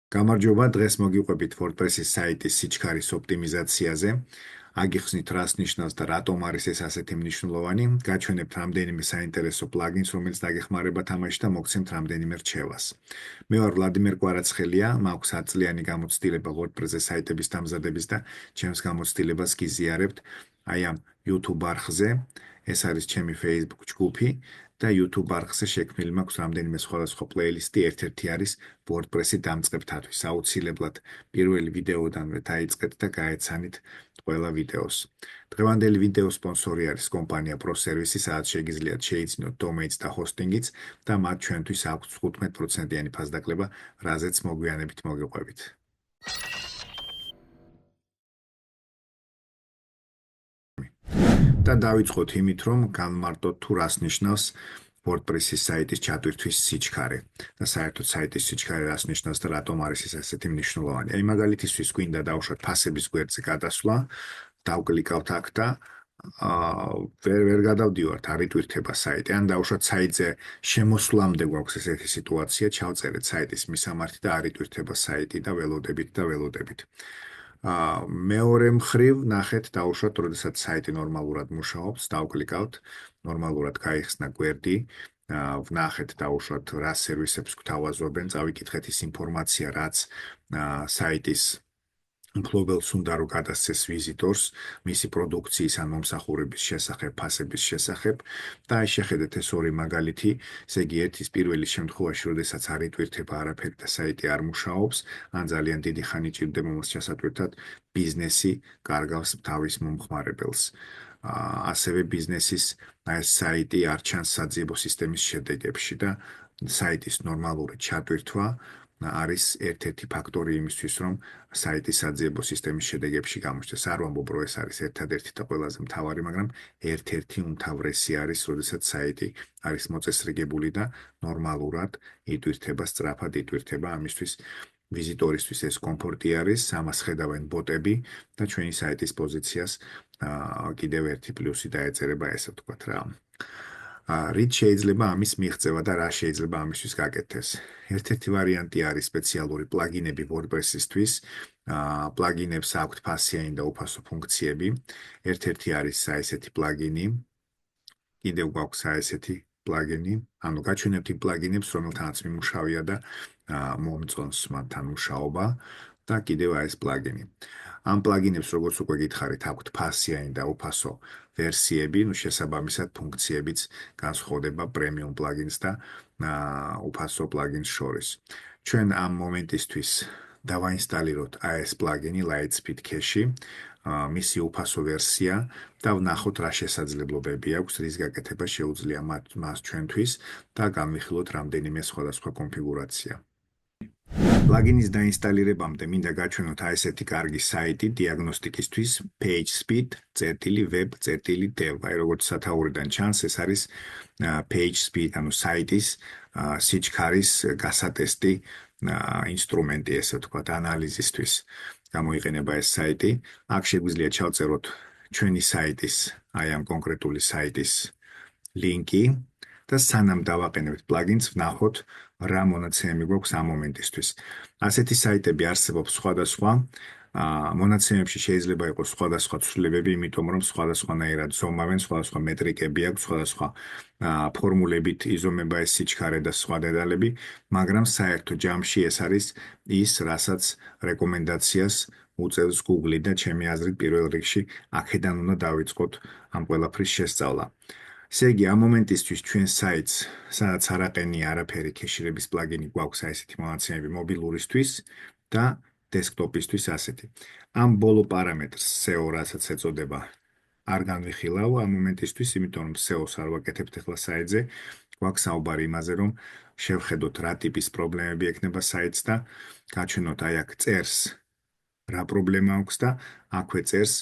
გამარჯობა, დღეს მოგიყვებით WordPress-ის საიტის სიჩქარის ოპტიმიზაციაზე. აგიხსნით, რას ნიშნავს და რატომ არის ეს ასეთი მნიშვნელოვანი. გაჩვენებთ რამდენიმე საინტერესო პლაგინს, რომელიც დაგეხმარება თამაში და მოგცემთ რამდენიმე რჩევას. მე ვარ ვლადიმერ კვარაცხელია, მაქვს 10 წლიანი გამოცდილება WordPress-ზე საიტების დამზადების და ჩემს გამოცდილებას გიზიარებთ აი ამ YouTube არხზე. ეს არის ჩემი Facebook ჯგუფი. და YouTube არხზე შექმნილი მაქვს რამდენიმე სხვადასხვა პლეილისტი, ერთ-ერთი არის WordPress-ი დამწყებთათვის. აუცილებლად პირველი ვიდეოდანვე დაიწყეთ და გაეცანით ყველა ვიდეოს. დღევანდელი ვიდეოს სპონსორი არის კომპანია ProService, სადაც შეგიძლიათ შეიძინოთ domains და hosting-იც და მათ ჩვენთვის აქვს 15%-იანი ფასდაკლება, რაზეც მოგვიანებით მოგიყვებით. და დავიწყოთ იმით, რომ განმარტოთ თუ რას ნიშნავს WordPress-ის საიტის ჩატვირთვის სიჩქარე და საერთოდ საიტის სიჩქარე რას ნიშნავს და რატომ არის ეს ასეთი მნიშვნელოვანი. აი მაგალითისთვის გვინდა დავუშვათ ფასების გვერდზე გადასვლა, დავკლიკავთ აქ და ვერ გადავდივართ, არ იტვირთება საიტი. ან დავუშვათ საიტზე შემოსვლამდე გვაქვს ესეთი სიტუაცია, ჩავწერეთ საიტის მისამართი და არ იტვირთება საიტი და ველოდებით. მეორე მხრივ ნახეთ დავუშვათ, როდესაც საიტი ნორმალურად მუშაობს, დავკლიკავთ, ნორმალურად გაიხსნა გვერდი, ვნახეთ დავუშვათ რა სერვისებს გვთავაზობენ, წავიკითხეთ ის ინფორმაცია, რაც საიტის მფლობელს უნდა რომ გადასცეს ვიზიტორს, მისი პროდუქციის ან მომსახურების შესახებ, ფასების შესახებ და აი შეხედეთ ეს ორი მაგალითი, ესე იგი ერთის პირველი შემთხვევაში, როდესაც არ იტვირთება არაფერი და საიტი არ მუშაობს, ან ძალიან დიდი ხანი ჭირდება მას ჩასატვირთად, ბიზნესი კარგავს თავის მომხმარებელს. ასევე ბიზნესის ეს საიტი არ ჩანს საძიებო სისტემის შედეგებში და საიტის ნორმალური ჩატვირთვა არის ერთ-ერთი ფაქტორი იმისთვის, რომ საიტის საძიებო სისტემის შედეგებში გამოჩნდეს. არ ვამბობ, რომ ეს არის ერთადერთი და ყველაზე მთავარი, მაგრამ ერთ-ერთი უმთავრესი არის, როდესაც საიტი არის მოწესრიგებული და ნორმალურად იტვირთება, სწრაფად იტვირთება. ამისთვის ვიზიტორისთვის ეს კომფორტი არის, ამას ხედავენ ბოტები და ჩვენი საიტის პოზიციას კიდევ ერთი პლუსი დაეწერება, ესე ვთქვათ რა. რით შეიძლება ამის მიღწევა და რა შეიძლება ამისთვის გაკეთდეს. ერთ-ერთი ვარიანტი არის სპეციალური პლაგინები WordPress-ისთვის. პლაგინებს აქვთ ფასიანი და უფასო ფუნქციები. ერთ-ერთი არის ესეთი პლაგინი. კიდევ გვაქვს ესეთი პლაგინი. ანუ გაჩვენებთ იმ პლაგინებს, რომელთანაც მიმუშავია და მომწონს მათთან მუშაობა და კიდევ ეს პლაგინი. ამ პლაგინებს, როგორც უკვე გითხარით, აქვთ ფასიანი და უფასო ვერსიები, შესაბამისად ფუნქციებიც განსხვავდება პრემიუმ პლაგინს და უფასო პლაგინს შორის. ჩვენ ამ მომენტისთვის დავაინსტალიროთ ეს პლაგინი Lightspeed Cache, მისი უფასო ვერსია და ვნახოთ რა შესაძლებლობები აქვს, რის გაკეთება შეუძლია მას ჩვენთვის და განვიხილოთ რამდენიმე სხვადასხვა კონფიგურაცია. პლაგინის დაინსტალირებამდე მინდა გაჩვენოთ ესეთი კარგი საიტი დიაგნოსტიკისთვის pagespeed.web.dev. აი როგორც სათაურიდან ჩანს, ეს არის pagespeed, ანუ საიტის სიჩქარის გასატესტი ინსტრუმენტი, ესე ვთქვათ, ანალიზისთვის გამოიყენება ეს საიტი. აქ შეგვიძლია ჩავწეროთ ჩვენი საიტის, აი ამ კონკრეტული საიტის ლინკი და სანამ დავაყენებთ პლაგინს, ვნახოთ რა მონაცემები გვაქვს ამ მომენტისთვის. ასეთი საიტები არსებობს სხვადასხვა. მონაცემებში შეიძლება იყოს სხვადასხვა ცვლილებები, იმიტომ რომ სხვადასხვანაირად ზომავენ, სხვადასხვა მეტრიკები აქვს, სხვადასხვა ფორმულებით იზომება ეს სიჩქარე და სხვა დეტალები, მაგრამ საერთო ჯამში ეს არის ის, რასაც რეკომენდაციას უწევს Google და ჩემი აზრით პირველ რიგში აქედან უნდა დავიწყოთ ამ ყველაფრის შესწავლა. ესე იგი, ამ მომენტისთვის ჩვენ საიტს, სადაც არაყენია არაფერი ქეშირების პლაგინი გვაქვს ესეთი მონაცემები მობილურისთვის და დესკტოპისთვის ასეთი. ამ ბოლო პარამეტრს SEO, რასაც ეწოდება, არ განვიხილავ ამ მომენტისთვის, იმიტომ რომ SEO-ს არ ვაკეთებთ ახლა საიტზე. გვაქვს საუბარი იმაზე, რომ შევხედოთ რა ტიპის პრობლემები ექნება საიტს და გაჩვენოთ აი აქ წერს რა პრობლემა აქვს და აქვე წერს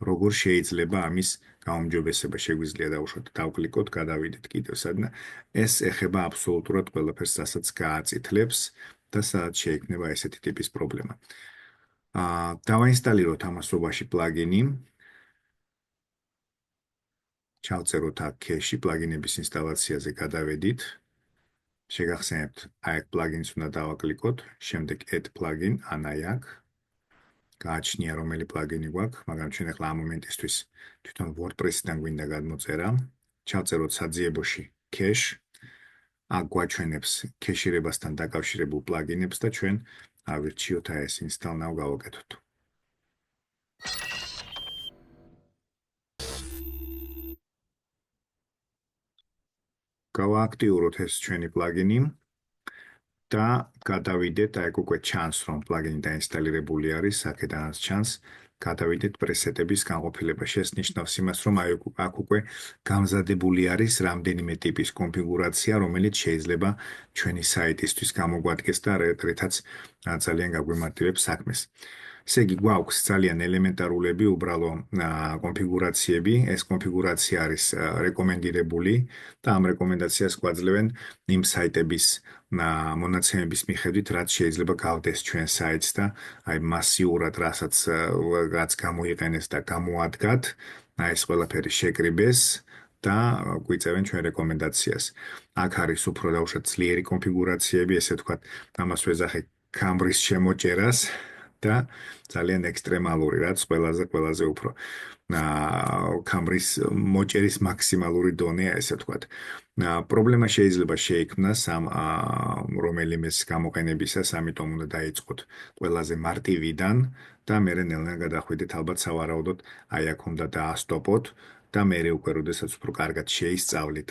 როგორ შეიძლება ამის გაუმჯობესება. შეგვიძლია დავუშვათ, დავკლიკოთ, გადავიდეთ კიდევ სადნა. ეს ეხება აბსოლუტურად ყველაფერს, რასაც გააწითლებს და სადაც შეიქმნება ესეთი ტიპის პრობლემა. დავაინსტალიროთ ამასობაში პლაგინი. ჩავწეროთ აქ cache პლაგინების ინსტალაციაზე გადავედით. შეგახსენებთ, აი აქ პლაგინს უნდა დავაკლიკოთ, შემდეგ add plugin, ან აი აქ გააჩნია რომელი პლაგინი გვაქვს, მაგრამ ჩვენ ახლა ამ მომენტისთვის თვითონ WordPress-დან გვინდა გადმოწერა. ჩავწეროთ საძიებოში cache, აქ გვაჩვენებს ქეშირებასთან დაკავშირებულ პლაგინებს და ჩვენ ავირჩიოთ აი ეს install now გავაკეთოთ. გავააქტიუროთ ეს ჩვენი პლაგინი და გადავიდეთ, აი უკვე ჩანს, რომ პლაგინი დაინსტალირებული არის, აქედანაც ჩანს, გადავიდეთ პრესეტების განყოფილებაში. ეს ნიშნავს იმას, რომ აი აქ უკვე გამზადებული არის რამდენიმე ტიპის კონფიგურაცია, რომელიც შეიძლება ჩვენი საიტისთვის გამოგვადგეს და რითაც ძალიან გაგვემართლებს საქმეს. ესე იგი, გვაქვს ძალიან ელემენტარულები, უბრალო კონფიგურაციები. ეს კონფიგურაცია არის რეკომენდირებული და ამ რეკომენდაციას გვაძლევენ იმ საიტების მონაცემების მიხედვით, რაც შეიძლება გავდეს ჩვენ საიტს და აი მასიურად რაც გამოიყენეს და გამოადგათ, აი ეს ყველაფერი შეკრიბეს და გვიწევენ ჩვენ რეკომენდაციას. აქ არის უფრო დაუშვათ ძლიერი კონფიგურაციები, ესე ვთქვათ, ამას ვეძახი კამბრის შემოჭერას და ძალიან ექსტრემალური, რაც ყველაზე უფრო კამბრის მოჭერის მაქსიმალური დონეა, ესე ვთქვათ. პრობლემა შეიძლება შეიქმნას ამ რომელიმეს გამოყენებისას, ამიტომ უნდა დაიწყოთ ყველაზე მარტივიდან და მერე ნელ-ნელა გადახვიდეთ ალბათ სავარაუდოდ, აი აქ უნდა დაასტოპოთ და მერე უკვე როდესაც უფრო კარგად შეისწავლით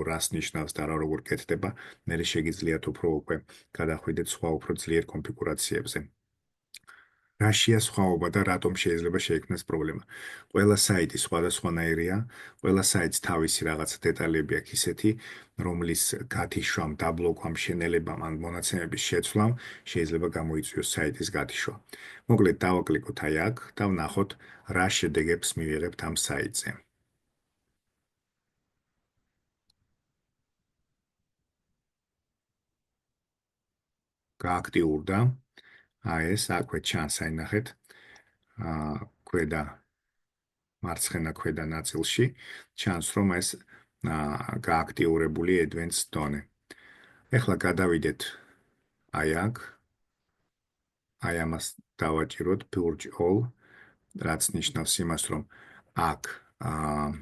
რას ნიშნავს და რა როგორ კეთდება, მერე შეგიძლიათ უფრო უკვე გადახვიდეთ სხვა უფრო ძლიერ კონფიგურაციებზე. რაშია სხვაობა და რატომ შეიძლება შეიქმნას პრობლემა? ყველა საიტი სხვადასხვანაირია, ყველა საიტს თავისი რაღაცა დეტალები აქვს ისეთი, რომლის გათიშვამ, დაბლოკვამ, შენელებამ ან მონაცემების შეცვლამ შეიძლება გამოიწვიოს საიტის გათიშვა. მოკლედ დავაკლიკოთ აი აქ და ვნახოთ რა შედეგებს მივიღებთ ამ საიტზე. გააქტიურდა. აი ეს აქვე ჩანს, აი ნახეთ. ქვედა მარცხენა ქვედა ნაწილში ჩანს, რომ ეს გააქტიურებული advanced done. ეხლა გადავიდეთ აი აქ. აი ამას დავაჭიროთ purge all, რაც ნიშნავს იმას, რომ აქ ამ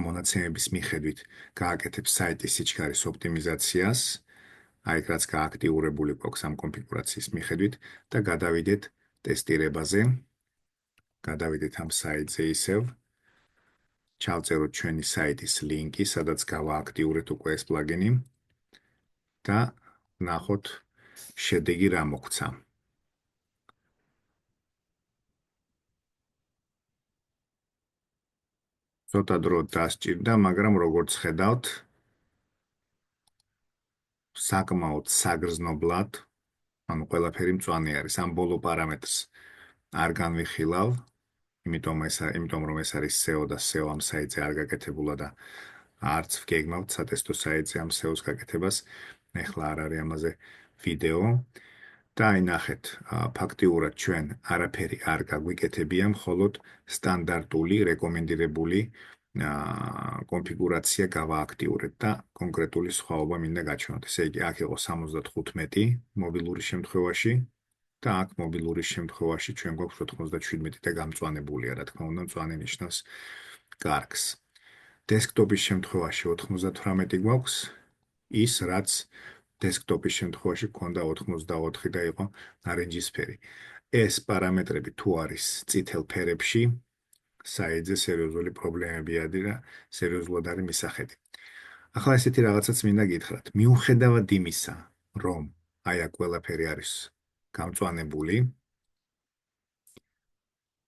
მონაცემების მიხედვით გააკეთებს საიტის სიჩქარის ოპტიმიზაციას. აი რაც გააქტიურებული გვაქვს ამ კონფიგურაციის მიხედვით და გადავიდეთ ტესტირებაზე. გადავიდეთ ამ საიტზე ისევ. ჩავწეროთ ჩვენი საიტის ლინკი, სადაც გავააქტიურეთ უკვე ეს პლაგინი და ვნახოთ შედეგი რა მოგვცა. ცოტა დრო დასჭირდა, მაგრამ როგორც ხედავთ, საკმაოდ საგრძნობლად, ანუ ყველაფერი მწვანე არის. ამ ბოლო პარამეტრს არ განვიხილავ, იმიტომ რომ ეს არის SEO და SEO ამ საიტზე არ გაკეთებულა და არც ვგეგმავთ სატესტო საიტზე ამ SEO-ს გაკეთებას. ეხლა არ არის ამაზე ვიდეო. და აი ნახეთ, ფაქტიურად ჩვენ არაფერი არ გაგვიკეთებია, მხოლოდ სტანდარტული რეკომენდირებული კონფიგურაცია გავააქტიურეთ და კონკრეტული სხვაობა მინდა გაჩვენოთ. ესე იგი, აქ იყო 75 მობილური შემთხვევაში და აქ მობილური შემთხვევაში ჩვენ გვაქვს 97 და გამწვანებულია, რა თქმა უნდა, მწვანე ნიშნავს კარგს. დესკტოპის შემთხვევაში 98 გვაქვს, ის რაც დესკტოპის შემთხვევაში გქონდა 84 და იყო ნარინჯისფერი. ეს პარამეტრები თუ არის წითელ ფერებში, საიტზე სერიოზული პრობლემებია და სერიოზულად არის მისახედი. ახლა ესეთი რაღაცაც მინდა გითხრათ. მიუხედავად იმისა, რომ აი აქ ყველაფერი არის გამწვანებული,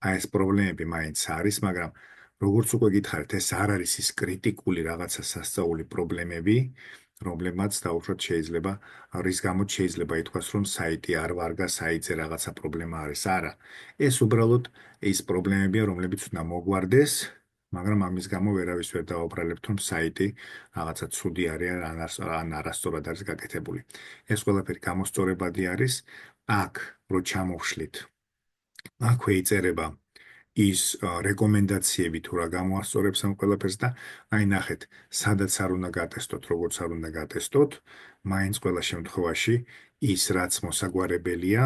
აი ეს პრობლემები მაინც არის, მაგრამ როგორც უკვე გითხარით, ეს არ არის ის კრიტიკული რაღაცა სასწაული პრობლემები, რომლებმაც დაუშვათ შეიძლება, რის გამოც შეიძლება ითქვას, რომ საიტი არ ვარგა, საიტზე რაღაცა პრობლემა არის. არა, ეს უბრალოდ ის პრობლემებია, რომლებიც უნდა მოგვარდეს, მაგრამ ამის გამო ვერავის ვერ დავაბრალებთ, რომ საიტი რაღაცა ცუდი არის ან არასწორად არის გაკეთებული. ეს ყველაფერი გამოსწორებადი არის. აქ რო ჩამოვშლით, აქვე იწერება ის რეკომენდაციები თუ რა გამოასწორებს ამ ყველაფერს და აი ნახეთ, სადაც არ უნდა გატესტოთ, როგორც არ უნდა გატესტოთ, მაინც ყველა შემთხვევაში ის რაც მოსაგვარებელია,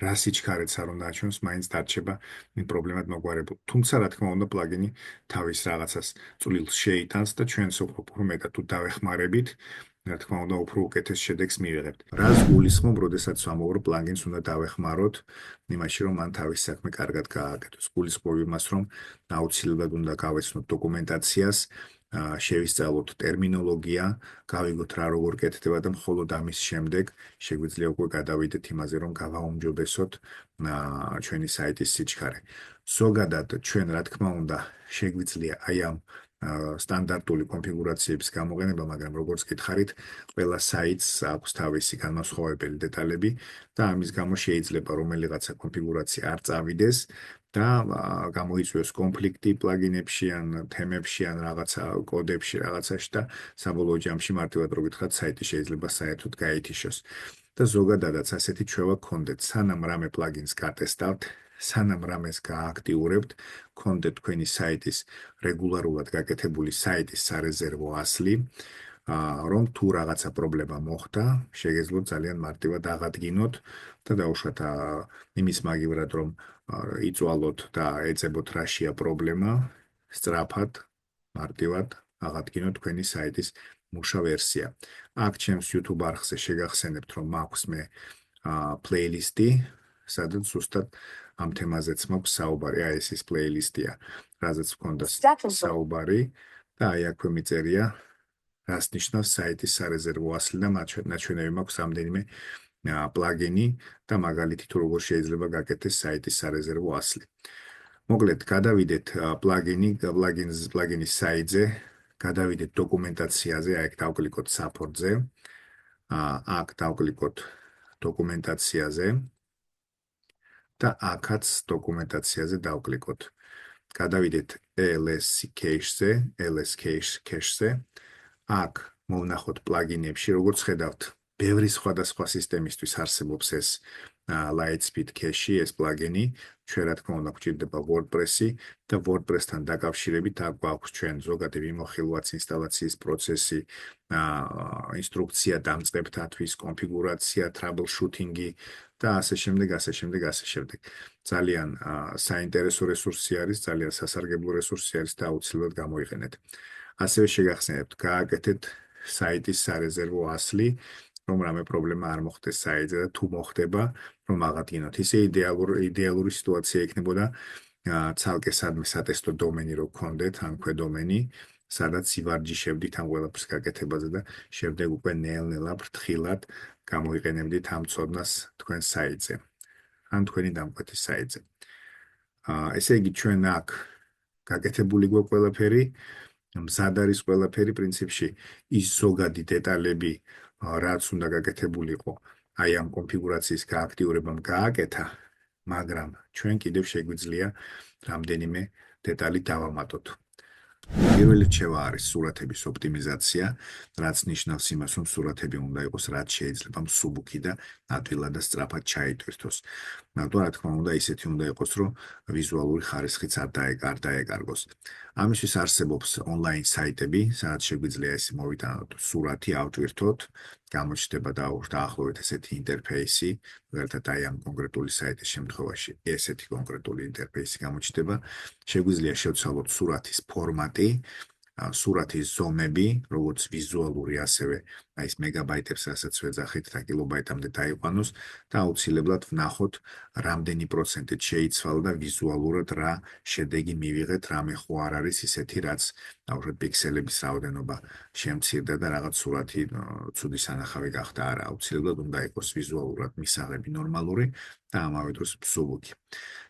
რა სიჩქარეც არ უნდა აჩვენოს, მაინც დარჩება იმ პრობლემად მოგვარებულ. თუმცა რა თქმა უნდა, პლაგინი თავის რაღაცას წვლილს შეიტანს და ჩვენს უფრო მეტად თუ დავეხმარებით, რა თქმა უნდა, უფრო უკეთეს შედეგს მივიღებთ. რას გულისხმობ, როდესაც ვამბობ, რომ პლაგინს უნდა დავეხმაროთ, იმაში, რომ მან თავის საქმე კარგად გააკეთოს. გულისხმობ იმას, რომ აუცილებლად უნდა გავეცნოთ დოკუმენტაციას, შევისწავლოთ ტერმინოლოგია, გავიგოთ რა როგორ კეთდება და მხოლოდ ამის შემდეგ შეგვიძლია უკვე გადავიდეთ იმაზე, რომ გავაუმჯობესოთ ჩვენი საიტის სიჩქარე. ზოგადად ჩვენ რა თქმა უნდა შეგვიძლია აი ამ სტანდარტული კონფიგურაციების გამოყენება, მაგრამ როგორც გითხარით, ყველა საიტს აქვს თავისი განმასხვავებელი დეტალები და ამის გამო შეიძლება რომელიღაცა კონფიგურაცია არ წავიდეს და გამოიწვიოს კონფლიქტი პლაგინებში ან თემებში ან რაღაცა კოდებში რაღაცაში და საბოლოო ჯამში მარტივად რო გითხრათ საიტი შეიძლება საერთოდ გაითიშოს. და ზოგადადაც ასეთი ჩვევა გქონდეთ, სანამ რამე პლაგინს გატესტავთ, სანამ რამეს გააქტიურებთ, გქონდეთ თქვენი საიტის რეგულარულად გაკეთებული საიტის სარეზერვო ასლი, რომ თუ რაღაცა პრობლემა მოხდა, შეგეძლოთ ძალიან მარტივად აღადგინოთ და დაუშვათ იმის მაგივრად, რომ იწვალოთ და ეძებოთ რაშია პრობლემა, სწრაფად, მარტივად აღადგინოთ თქვენი საიტის მუშა ვერსია. აქ ჩემს YouTube არხზე შეგახსენებთ, რომ მაქვს მე პლეილისტი, სადაც ზუსტად ამ თემაზეც მაქვს საუბარი, აი ეს ის პლეილისტია, რაზეც მქონდა საუბარი და აი აქვე მიწერია, რას ნიშნავს საიტის სარეზერვო ასლი და ნაჩვენები მაქვს რამდენიმე პლაგინი და მაგალითი თუ როგორ შეიძლება გაკეთდეს საიტის სარეზერვო ასლი. მოკლედ, გადავიდეთ პლაგინის საიტზე, გადავიდეთ დოკუმენტაციაზე, აქ დავკლიკოთ support-ზე, აქ დავკლიკოთ დოკუმენტაციაზე და აქაც დოკუმენტაციაზე დავკლიკოთ. გადავიდეთ LS cache-ზე, აქ მოვნახოთ პლაგინებში, როგორც ხედავთ, ბევრი სხვადასხვა სისტემისთვის არსებობს ეს Lightspeed cache, ეს პლაგინი, ჩვენ რა თქმა უნდა გვჭირდება WordPress-ი და WordPress-თან დაკავშირებით აქ გვაქვს ჩვენ ზოგადი მიმოხილვაც, ინსტალაციის პროცესი, ინსტრუქცია დამწყებთათვის, კონფიგურაცია, troubleshooting-ი და ასე შემდეგ. ძალიან საინტერესო რესურსი არის, ძალიან სასარგებლო რესურსი არის და აუცილებლად გამოიყენეთ. ასევე შეგახსენებთ, გააკეთეთ საიტის სარეზერვო ასლი, რომ რამე პრობლემა არ მოხდეს საიტზე და თუ მოხდება, რომ აღადგინოთ. ისე იდეალური სიტუაცია იქნებოდა ცალკე სადმე სატესტო დომენი რო გქონდეთ, ან ქვედომენი, სადაც ივარჯიშებდით ამ ყველაფრის გაკეთებაზე და შემდეგ უკვე ნელ-ნელა ფრთხილად გამოიყენებდით ამ ცოდნას თქვენ საიტზე, ან თქვენი დამკვეთის საიტზე. ესე იგი ჩვენ აქ გაკეთებული გვაქვს ყველაფერი, მზად არის ყველაფერი პრინციპში ის ზოგადი დეტალები, რაც უნდა გაკეთებულიყო, აი ამ კონფიგურაციის გააქტიურებამ გააკეთა, მაგრამ ჩვენ კიდევ შეგვიძლია რამდენიმე დეტალი დავამატოთ. პირველი რჩევა არის სურათების ოპტიმიზაცია, რაც ნიშნავს იმას, რომ სურათები უნდა იყოს რაც შეიძლება მსუბუქი და ადვილად და სწრაფად ჩაიტვირთოს. რა თქმა უნდა, ისეთი უნდა იყოს, რომ ვიზუალური ხარისხიც არ დაეკარგოს. ამისთვის არსებობს ონლაინ საიტები, სადაც შეგვიძლია ეს მოვიტანოთ სურათი, ავტვირთოთ, გამოჩნდება დაახლოებით ესეთი ინტერფეისი, მაგალითად აი ამ კონკრეტული საიტის შემთხვევაში ესეთი კონკრეტული ინტერფეისი გამოჩნდება. შეგვიძლია შევცვალოთ სურათის ფორმატი, სურათის ზომები, როგორც ვიზუალური, ასევე აი ეს მეგაბაიტებს, რასაც ვეძახით და კილობაიტამდე დაიყვანოს და აუცილებლად ვნახოთ, რამდენი პროცენტით შეიცვალა და ვიზუალურად რა შედეგი მივიღეთ, რამე ხო არ არის ისეთი, რაც დაუშვათ პიქსელების რაოდენობა შემცირდა და რაღაც სურათი ცუდი სანახავი გახდა. არა, აუცილებლად უნდა იყოს ვიზუალურად მისაღები ნორმალური და ამავე დროს მსუბუქი.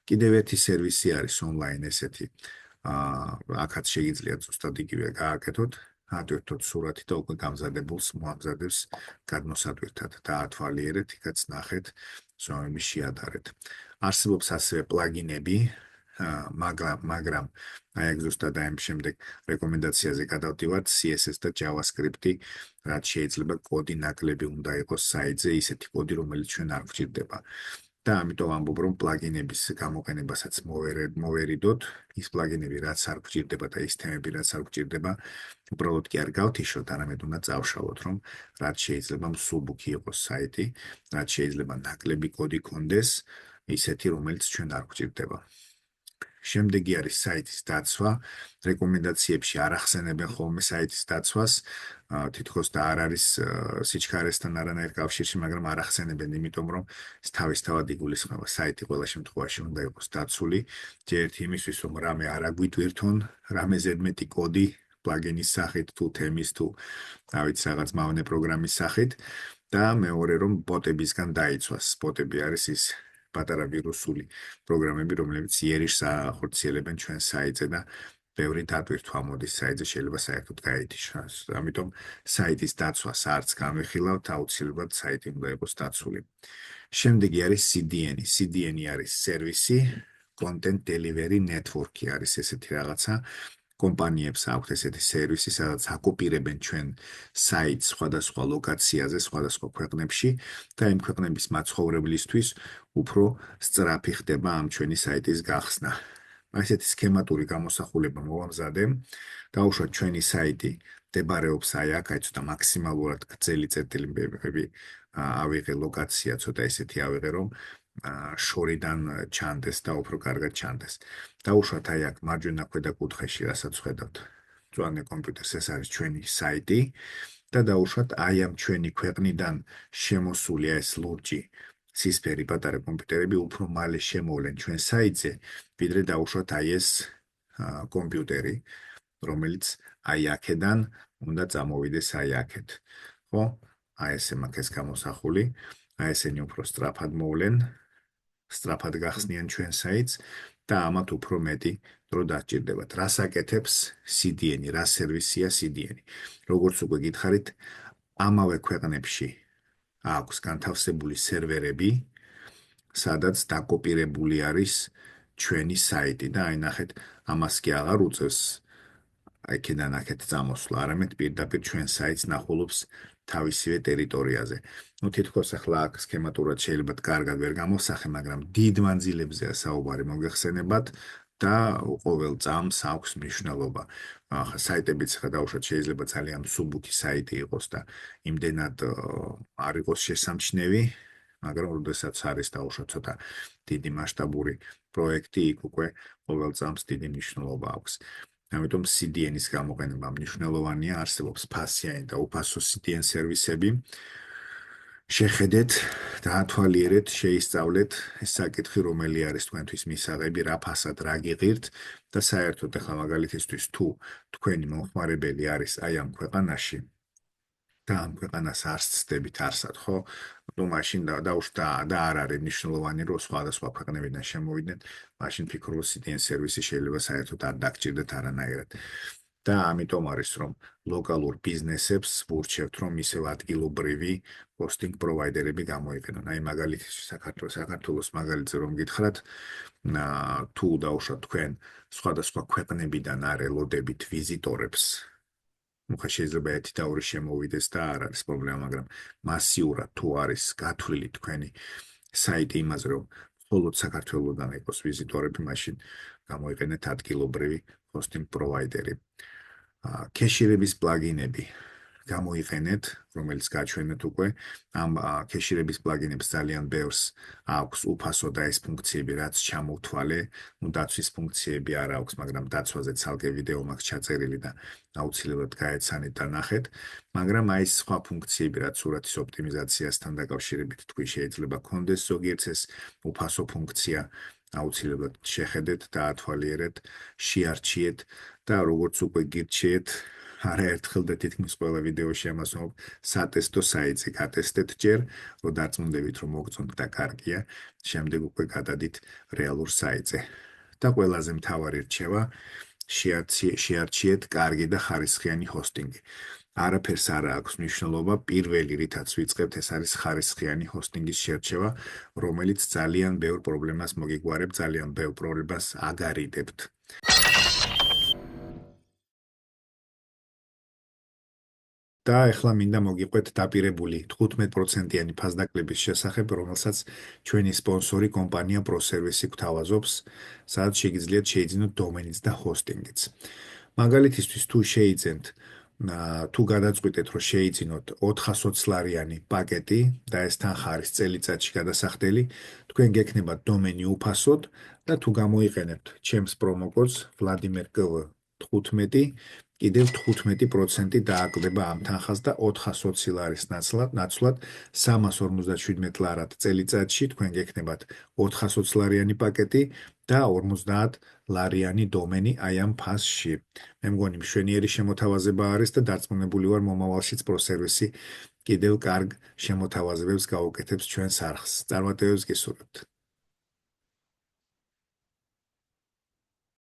კიდევ ერთი სერვისი არის ონლაინ ესეთი, აქაც შეიძლება ზუსტად იგივე გააკეთოთ, ატვირთოთ სურათი და უკვე გამზადებულს მოამზადებს გადმოსატვირთად და ათვალიერეთ, იქაც ნახეთ, ზომები შეადარეთ. არსებობს ასევე პლაგინები, მაგრამ აი აქ ზუსტად ამ შემდეგ რეკომენდაციაზე გადავდივართ, CSS და JavaScript-ი, რაც შეიძლება კოდი ნაკლები უნდა იყოს საიტზე, ისეთი კოდი, რომელიც ჩვენ არ გვჭირდება. და ამიტომ ამბობ, რომ პლაგინების გამოყენებასაც მოვერიდოთ, ის პლაგინები, რაც არ გვჭირდება და ის თემები, რაც არ გვჭირდება, უბრალოდ კი არ გავთიშოთ, არამედ უნდა წავშალოთ, რომ რაც შეიძლება მსუბუქი იყოს საიტი, რაც შეიძლება ნაკლები კოდი კონდეს, ისეთი, რომელიც ჩვენ არ გვჭირდება. შემდეგი არის საიტის დაცვა. რეკომენდაციებში არ ახსენებენ ხოლმე საიტის დაცვას, თითქოს და არ არის სიჩქარესთან არანაირ კავშირში, მაგრამ არ ახსენებენ, იმიტომ რომ ეს თავისთავად იგულისხმება, საიტი ყველა შემთხვევაში უნდა იყოს დაცული, ჯერ იმისთვის, რომ რამე არ აგვიტვირთონ, რამე ზედმეტი კოდი პლაგინის სახით თუ თემის თუ დავით რაღაც მავნე პროგრამის სახით და მეორე რომ ბოტებისგან დაიცვას. ბოტები არის ის პატარა ვირუსული პროგრამები, რომლებიც იერიშს ახორციელებენ ჩვენ საიტზე და ბევრი დატვირთვა მოდის საიტზე შეიძლება საერთოდ გაითიშოს. ამიტომ საიტის დაცვას არც გამეხილავთ, აუცილებლად საიტი უნდა იყოს დაცული. შემდეგი არის CDN-ი. CDN-ი არის სერვისი, Content Delivery Network-ი არის ესეთი რაღაცა. კომპანიებს აქვთ ესეთი სერვისი, სადაც აკოპირებენ ჩვენ საიტს სხვადასხვა ლოკაციაზე, სხვადასხვა ქვეყნებში და იმ ქვეყნების მაცხოვრებლისთვის უფრო სწრაფი ხდება ამ ჩვენი საიტის გახსნა. ასეთი სქემატური გამოსახულება მოვამზადე. დავუშვათ ჩვენი საიტი მდებარეობს აი აქ, აი ცოტა მაქსიმალურად გრძელი წერტილები ავიღე ლოკაცია, ცოტა ესეთი ავიღე, რომ შორიდან ჩანდეს და უფრო კარგად ჩანდეს. დავუშვათ აი აქ მარჯვენა ქვედა კუთხეში, რასაც ხედავთ. მწვანე კომპიუტერს ეს არის ჩვენი საიტი და დავუშვათ აი ამ ჩვენი ქვეყნიდან შემოსული ეს ლურჯი ცისფერი პატარა კომპიუტერები უფრო მალე შემოვლენ ჩვენ საიტზე, ვიდრე დავუშვათ აი ეს კომპიუტერი, რომელიც აი აქედან უნდა წამოვიდეს აი აქეთ. ხო? აი ესე მაქვს გამოსახული, აი ესენი უფრო სწრაფად მოვლენ, სწრაფად გახსნიან ჩვენ საიტს და ამათ უფრო მეტი დრო დაჭირდებათ. რას აკეთებს CDN-ი, რა სერვისია CDN-ი? როგორც უკვე გითხარით, ამავე ქვეყნებში აქვს განთავსებული სერვერები, სადაც დაკოპირებული არის ჩვენი საიტი და აი ნახეთ, ამას კი აღარ უწევს აქედან აქეთ წამოსვლა, არამედ პირდაპირ ჩვენ საიტს ნახულობს თავისივე ტერიტორიაზე. ნუ თითქოს ახლა აქ სქემატურად შეიძლება კარგად ვერ გამოსახე, მაგრამ დიდ მანძილებზეა საუბარი მოგეხსენებათ და ყოველ წამს აქვს მნიშვნელობა. ახლა საიტებიც ხა დავუშვათ შეიძლება ძალიან მსუბუქი საიტი იყოს და იმდენად არ იყოს შესამჩნევი, მაგრამ როდესაც არის დავუშვათ ცოტა დიდი მასშტაბური პროექტი, იქ უკვე ყოველ წამს დიდი მნიშვნელობა აქვს. ამიტომ CDN-ის გამოყენება მნიშვნელოვანია, არსებობს ფასიანი და უფასო CDN სერვისები. შეხედეთ, დაათვალიერეთ, შეისწავლეთ ეს საკითხი, რომელი არის თქვენთვის მისაღები, რა ფასად რა გიღირთ და საერთოდ ახლა მაგალითისთვის თუ თქვენი მომხმარებელი არის აი ამ ქვეყანაში და ამ ქვეყანას არ ცდებით არსად, ხო? ნუ მაშინ დაუშვდა და არ არის მნიშვნელოვანი, რომ სხვადასხვა ქვეყნებიდან შემოვიდნენ, მაშინ ფიქრობ CDN სერვისი შეიძლება საერთოდ არ დაგჭირდეთ არანაირად. და ამიტომ არის, რომ ლოკალურ ბიზნესებს ვურჩევთ, რომ ისევ ადგილობრივი ჰოსტინგ პროვაიდერები გამოიყენონ. აი მაგალითად საქართველოს მაგალითზე რომ გითხრათ, თუ დაუშვათ თქვენ სხვადასხვა ქვეყნებიდან არ ელოდებით ვიზიტორებს, ну, შეიძლება ერთი და ორი შემოვიდეს და არ არის პრობლემა, მაგრამ მასიურად თუ არის გათვლილი თქვენი საიტი იმაზე, რომ მხოლოდ საქართველოსდან იყოს ვიზიტორები, მაშინ გამოიყენეთ ადგილობრივი hosting provider-ი. ქეშირების პლაგინები გამოიყენეთ, რომელიც გაჩვენეთ უკვე. ამ ქეშირების პლაგინებს ძალიან ბევრს აქვს უფასო და ეს ფუნქციები, რაც ჩამოვთვალე, ну დაცვის ფუნქციები არ აქვს, მაგრამ დაცვაზე ცალკე ვიდეო მაქვს ჩაწერილი და აუცილებლად გაეცანით და ნახეთ. მაგრამ აი ეს სხვა ფუნქციები, რაც სურათის ოპტიმიზაციასთან დაკავშირებით თქვი, შეიძლება კონდეს ზოგიერთ ეს უფასო ფუნქცია, აუცილებლად შეხედეთ და ათვალიერეთ, შეარჩიეთ და როგორც უკვე გირჩიეთ, არაერთხელ და თითქმის ყველა ვიდეოში ამას ვამბობ, სატესტო საიტზე გატესტეთ ჯერ, რომ დარწმუნდებით, რომ მოგწონთ და კარგია, შემდეგ უკვე გადადით რეალურ საიტზე. და ყველაზე მთავარი რჩევა, შეარჩიეთ კარგი და ხარისხიანი ჰოსტინგი. არაფერს არ აქვს მნიშვნელობა, პირველი რითაც ვიწყებთ, ეს არის ხარისხიანი ჰოსტინგის შერჩევა, რომელიც ძალიან ბევრ პრობლემას მოგიგوارებ, ძალიან ბევრ პრობლემას აგარიდებთ. და ახლა მინდა მოგიყვეთ დაპირებული 15%-იანი ფასდაკლების შესახებ, რომელსაც ჩვენი სპონსორი კომპანია ProService გვთავაზობს, სადაც შეგიძლიათ შეიძინოთ დომენიც და ჰოსტინგიც. მაგალითისთვის თუ შეიძენთ თუ გადაწყვიტეთ, რომ შეიძინოთ 420 ლარიანი პაკეტი და ეს თანხა არის წელიწადში გადასახდელი, თქვენ გექნებათ დომენი უფასოდ და თუ გამოიყენებთ ჩემს პრომოკოდს VLADIMIR-KV 15, კიდევ 15% დააკლდება ამ თანხას და 420 ლარის ნაცვლად 357 ლარად წელიწადში თქვენ გექნებათ 420 ლარიანი პაკეტი და 50 ლარიანი დომენი აი ამ ფასში. მე მგონი მშვენიერი შემოთავაზება არის და დარწმუნებული ვარ მომავალშიც ProService კიდევ კარგ შემოთავაზებებს გაუკეთებს ჩვენს არხს. წარმატებებს გისურვებთ.